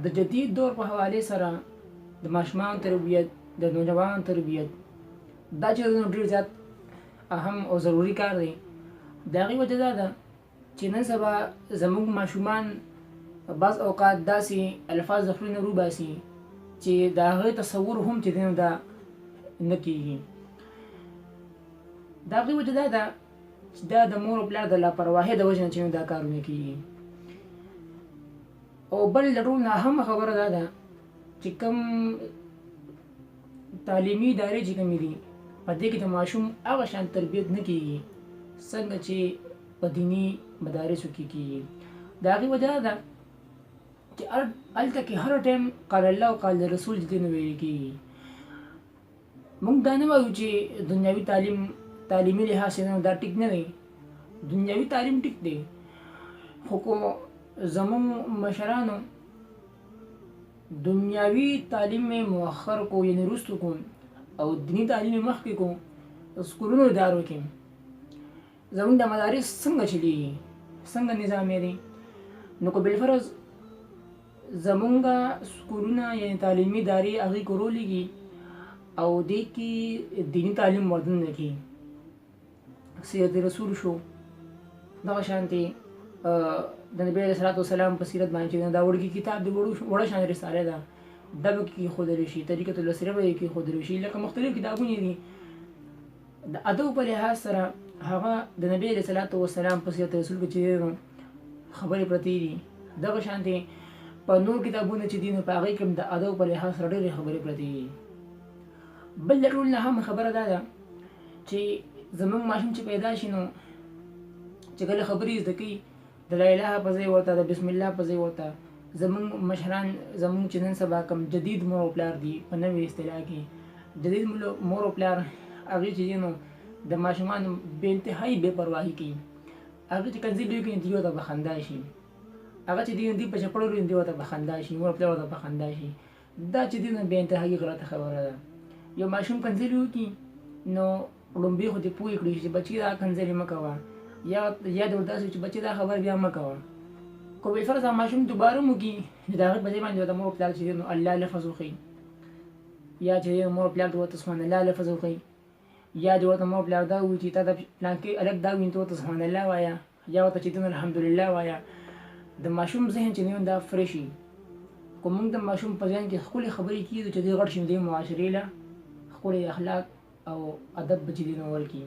د جدید دور په حواله سره د ماشومان تربیت د نوجوان تربیت دا چې ډېر زیات اهم او ضروری کار دی. د هغې وجه دا ده چې نن سبا زموږ ماشومان بعض اوقات داسې الفاظ د خولې نه روباسي چې د هغې تصور هم چې دی نو دا نه کېږي. د هغې وجه دا ده چې دا د مور او پلار د لاپرواهۍ د وجې نه چې دا کارونه کېږي. او بل د ټول نه اهمه خبره دا ده چې کوم تعلیمي ادارې چې کومې دي په دې کې د ماشوم هغه شان تربیت نه کېږي څنګه چې په دیني مدارسو کې کېږي. د هغې وجه دا ده چې هلته کې هر ټایم قال الله او قال رسول چې دی نو ویل کېږي. موږ دا نه وایو چې دنیاوي تعلیمي لحاظ نه دا ټیک نه دی. دنیاوي تعلیم ټیک دی خو زموږ مشرانو دنیاوي تعلیم مؤخر کو یعنی وروستو کو او دیني تعلیم مخکې کو سکولونو ادارو کې زموږ د مدارس څنګه چلیږي څنګه نظام یې دی نو که بالفرض زموږ سکولونه یعنی تعلیمي ادارې هغې کې ورولېږي او دې کې دیني تعلیم ورته نه کېږي. سیرت رسول شو دغه شانتې د نبی علیه الصلاة والسلام په سیرت باندې چې دا وړوکی کتاب د وړه شان رساله ده دا به کېښودلی شي. طریقة الاسره به یې کېښودلی شي. لکه مختلف کتابونه دي د ادب په لحاظ سره هغه د نبی علیه الصلاة والسلام په سیرت رسول کې چې خبرې پرتې دي دغه شانتې په نور کتابونه چې دي نو په هغې کې هم د ادب په لحاظ سره ډېرې خبرې پرتې دي. بل د ټول نه هم خبره دا ده چې زموږ ماشوم چې پیدا شي نو چې کله خبرې زده کوي د لا اله په ځای ورته د بسم الله په ځای ورته زموږ مشران زموږ چې نن سبا کوم جدید مور او پلار دي په نوې اصطلاح کې جدید مور او پلار هغې چې دي نو د ماشومانو بې انتهایي بې پرواهي کوي. هغې چې کنځلې وکړي دوی ورته به خندا شي. هغه چې دوی په چپړو وي دوی ورته به خندا شي. مور او پلار ورته به خندا شي. دا چې دي نو بې انتهایي غلطه خبره ده. یو ماشوم کنځلې وکړي نو لومبې خو دې پوه کړي چې بچي دا کنځلې مه کوه یا د ورته داسې چې بچي دا خبر بیا مه کوه. که بالفرض هغه ماشوم دوباره هم وکړي چې د هغې په ځای باندې ورته مور او پلار چې دی نو الله لفظ وښیي یا چې مور او پلار ته ورته سبحان الله لفظ وښیي یا دې ورته مور او پلار دا ووایي چې تا د پلانکې هلک دا ووایي ته ورته سبحان الله وایه یا ورته چې دی نو الحمدلله وایه. د ماشوم ذهن چې دی دا فرش وي. که موږ د ماشوم په ذهن کې ښکلې خبرې کېږي چې دی غټ شي د معاشرې له ښکلې اخلاق او ادب به چې دی نو ورکړي.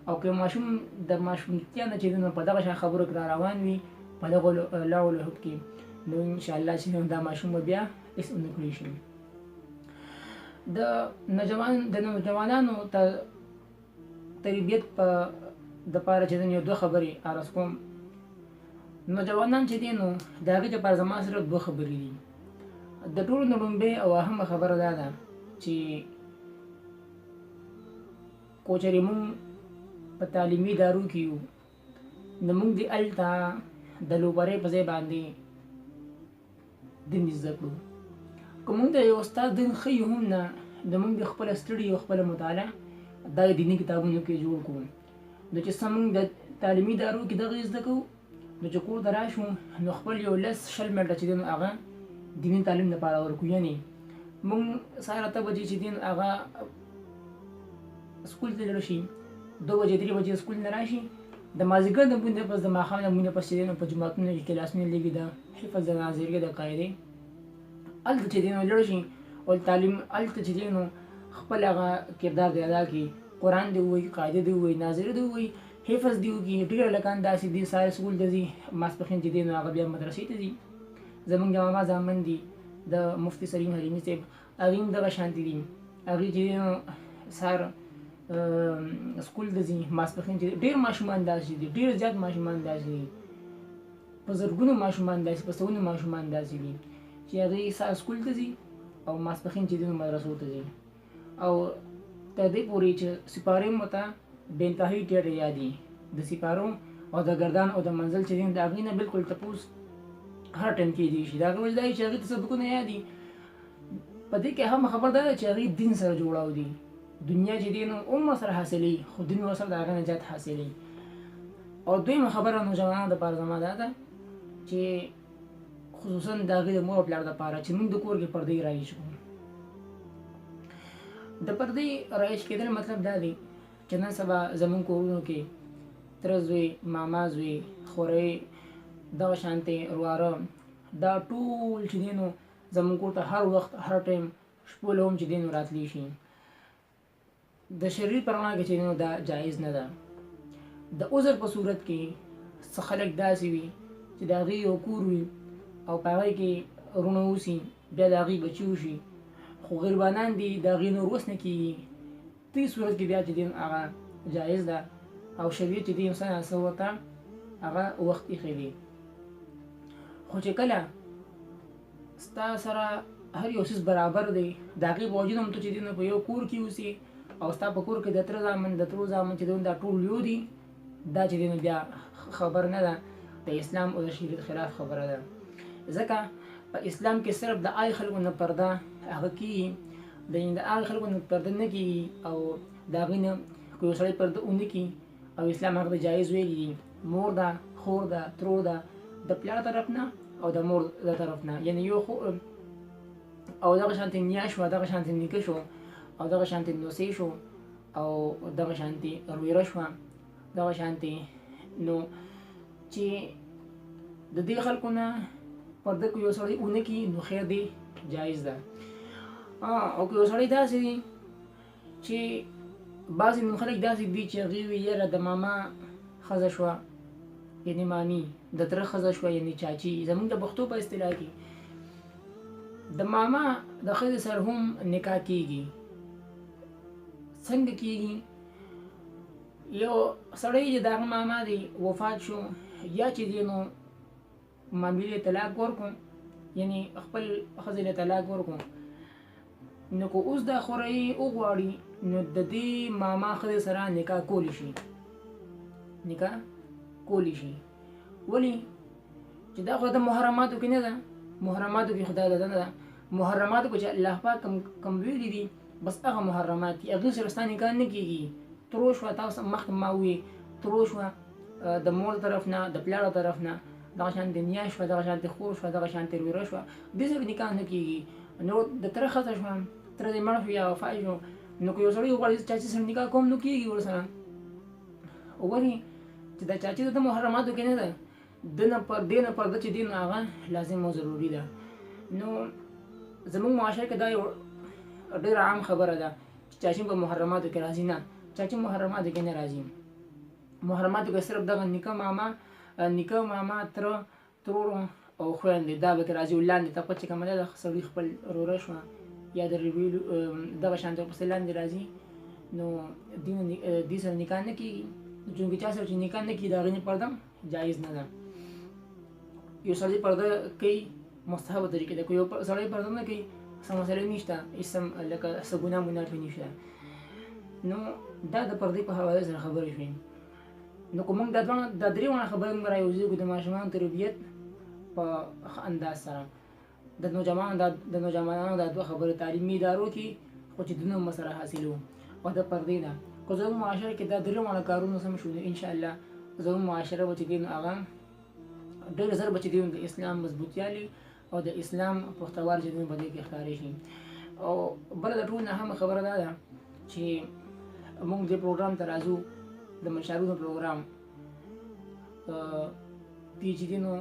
او که ماشوم د ماشومتیا نه چې دی نو په دغه شان خبرو کې را روان وي په دغه لهو لحب کې نو انشاءالله چې دا ماشوم به بیا هېڅ ونه کړی شي. د نوجوانانو تربیت په دپاره چې یو دوه خبرې عرض کوم. نوجوانان چې دي نو د هغې دپاره زما سره دوه خبرې دي. د ټولو نه لومبۍ او اهمه خبره دا ده چې کو چېرې مونږ په تعلیمي ادارو کې یو نو مونږ دې هلته د لوبرۍ په ځای باندې دین زده کړو. که مونږ د یو استاد دین ښیي هم نه د مونږ د خپله سټډي او خپله مطالعه دا دیني کتابونو کې جوړ کړو نو چې څه مونږ د تعلیمي ادارو کې دغه زده کوو نو چې کور ته راشو نو خپل یو 10-20 منټه چې دی نو هغه دیني تعلیم لپاره ورکړو. یعنې مونږ سهار 8 بجې چې دی نو هغه سکول ته لاړ شي 2 بجې 3 بجې سکول نه راشي د مازدیګر نه مونږ پس د ماښام نه مونږ پس چې دی نو په جوماتونو کې کلاسونه لګي د حفظ د ناظرګۍ د قاعدې هلته چې دی نو لاړ شي او تعلیم هلته چې دی نو خپل هغه کردار دی ادا کړي. قرآن دې ووایي قاعده دې ووایي ناظري دې ووایي حفظ دې وکړي. ډېر هلکان داسې دي ساره سکول ته ځي ماسپښین چې دی نو هغه بیا مدرسې ته ځي. زموږ د ماما زامن دي د مفتي سلیم حلیمي صاحب هغې هم دغه شانتې دي. هغې چې دی نو سهار سکول ته ځي ماسپښین چې ډېر ماشومان داسې دي ډېر زیات ماشومان داسې دي په زرګونو ماشومان داسې په سوونو ماشومان داسې دي چې هغې سهار سکول ته ځي او ماسپښین چې دی نو مدرسو ته ځي او تر دې پورې چې سپارې هم ورته بې انتهایي ډېر یادي د سپارو او د ګردان او د منزل چې دی د هغې نه بلکل تپوس هر ټایم کېدی شي. د هغې وجه دا چې هغې ته سبقونه یاد دي. په دې کې هم خبر دا ده چې هغې دین سره جوړاو دي. دنیا چې دی نو هم ورسره حاصلوي خو دین ورسره د هغه نه زیات حاصلوي. او دویمه خبره نوجوانانو دپاره زما دا ده چې خصوصا د هغې د مور او پلار دپاره چې موږ د کور کې پردې رایج کړو. د پردې رایج کېدل مطلب دا دی چې نن سبا زموږ کورونو کې تره زوی، ماما زوی، خورۍ، دغه شانتې ورواره، دا ټول چې دی نو زموږ کور ته هر وخت هر ټایم شپو له هم چې دی نو راتلی شي. د شریعت په رڼا کې چې دی نو دا جایز نه ده. د عذر په صورت کې څه خلک داسې وي چې د هغې یو کور وي او په هغې کې وروڼه اوسي، بیا د هغې بچي وشي، خو غریبانان دي، د هغې نور وس نه کېږي. دې صورت کې بیا چې دی هغه جایز ده او شریعت چې دی څه نه څه ورته هغه وخت ایښی دی. خو چې کله ستا سره هر یو څیز برابر دی، د هغې په وجود هم ته چې دی نو په یو کور کې اوسې او ستا په کور کې د تره زامن، د ترو زامن چې دی دا ټول یو دي، دا چې دی نو بیا خبر نه ده، د اسلام او د شریعت خلاف خبره ده. ځکه په اسلام کې صرف د هغې خلکو نه پرده هغه کېږي، د هغې خلکو نه پرده نه کېږي او د هغې نه که یو سړی پرده ونه کړي او اسلام هغه ته جایز ویلي دي، مور ده، خور ده، ترور ده، د پلار طرف نه او د مور د طرف نه، یعنې یو او دغه شانتې نیا شوه، دغه شانتې نیکه شو او دغه شانتې نوسۍ شو او دغه شانتې رویره شوه، دغه شانتې نو چې د دې خلکو نه پرده که یو سړی ونه کړي نو خیر دی، جایز ده. او که یو سړی داسې دی چې بعضې نو خلک داسې دي چې هغې وي یاره د ماما ښځه شوه یعنې مامي، د تره ښځه شوه یعنې چاچي، زموږ د پښتو په اصطلاح کې د ماما د ښځې سره هم نکاح کېږي. څنګه کېږي؟ یو سړی چې د هغه ماما دی وفات شو یا چې دی نو مامي له طلاق ورکړو، یعنې خپل ښځې له طلاق ورکړو، نو که اوس دا خورۍ وغواړي نو د دې ماما ښځې سره نکاح کولی شي، نکاح کولی شي. ولې؟ چې دا خو د محرماتو کې نه ده، محرماتو کې خدای ده نه ده، محرماتو کې چې الله پاک کم ویلي دي بس هغه محرمات دي، هغې سره ستا نکاح نه کېږي. ترو شوه، تاسو مخکې ما وویې ترو شوه د مور طرف نه، د پلار طرف نه، دغه شانتې نیا شوه، دغه شانتې خور شوه، دغه شانتې وروره شوه، دې سره نکاح نه کېږي. نو د تره ښځه شوه، تره دې مړ شو یا وفات شو، نو که یو سړی وغواړي چاچي سره نکاح کوم نو کېږي ورسره. ولې؟ چې دا چاچي د محرماتو کې نه ده، دې نه پرده چې دی نو هغه لازم او ضروري ده. نو زموږ معاشره کې دا یو ډېره عام خبره ده چې چاچي په محرماتو کې راځي. نه، چاچي محرماتو کې نه راځي. محرماتو کې صرف دغه نیکه ماما تره ترور او خویندې دا به کې راځي. لاندې طبقه چې کومه ده د سړي خپل وروره شوه یا د رویلو دغه شانتې ورپسې لاندې راځي، نو دې سره نکاح نه کېږي. چونکې چا سره چې نکاح نه کېږي د هغې نه پرده جایز نه ده. یو سړی پرده کوي مستحبه طریقې ده، که یو سړی پرده نه کوي څه مسله نشته، هېڅ لکه څه ګناه پرې نشته. نو دا د پردې په حواله سره خبرې شوې. نو که موږ دا درې واړه خبرې موږ رايوځو کړو د ماشومانو تربیت په ښه انداز سره، د نوجوانانو دا دوه خبرې تعلیمي ادارو کې خو چې دونه هم سره حاصلو او د پردې ده. که زموږ معاشره کې دا درې واړه کارونه سم شو نو انشاءالله زموږ معاشره به چې دی نو هغه ډېر زر به چې دی د اسلام مضبوطیالي او د اسلام پښتوار چې دی په دې کې ښکارې شي. او بله د ټول نه اهمه خبره دا ده چې موږ دې پروګرام ته راځو، د مشارونو پروګرام دې چې دی نو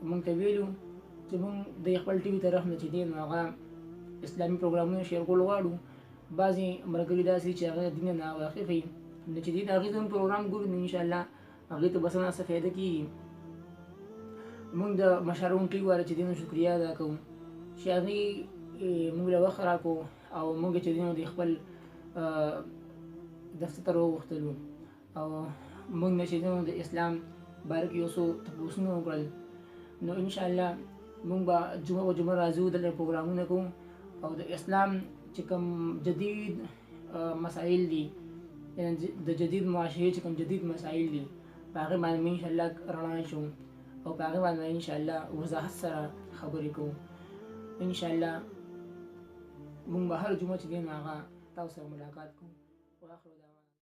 موږ ته ویلو چې موږ د خپل ټي وي طرف نه چې دی نو هغه اسلامي پروګرامونه شیر کول غواړو. بعضې ملګري داسې چې هغه د دین نه واقف وي نو چې دی د هغې زموږ پروګرام ګوري نو انشاءالله هغې ته به څه نه څه فایده کېږي. موږ د مشارونو ټي وي والا چې دی نو شکریه ادا کوو چې هغې موږ له وخت راکړو او موږ چې دی نو د خپل دفتر ته راوغوښتلو او موږ نه چې دی نو د اسلام باره کې یو څو تپوسونه وکړل. نو انشاءالله موږ به جمعه په جمعه راځو، دلته پروګرامونه کوو او د اسلام چې کوم جدید مسایل دي، د جدید معاشرې چې کوم جدید مسایل دي په هغې باندې به انشاءالله رڼا شو او په هغې باندې انشاءالله وضاحت سره خبرې کوو. انشاءالله موږ به هر جمعه چې دی نو هغه تاسو سره ملاقات کوو.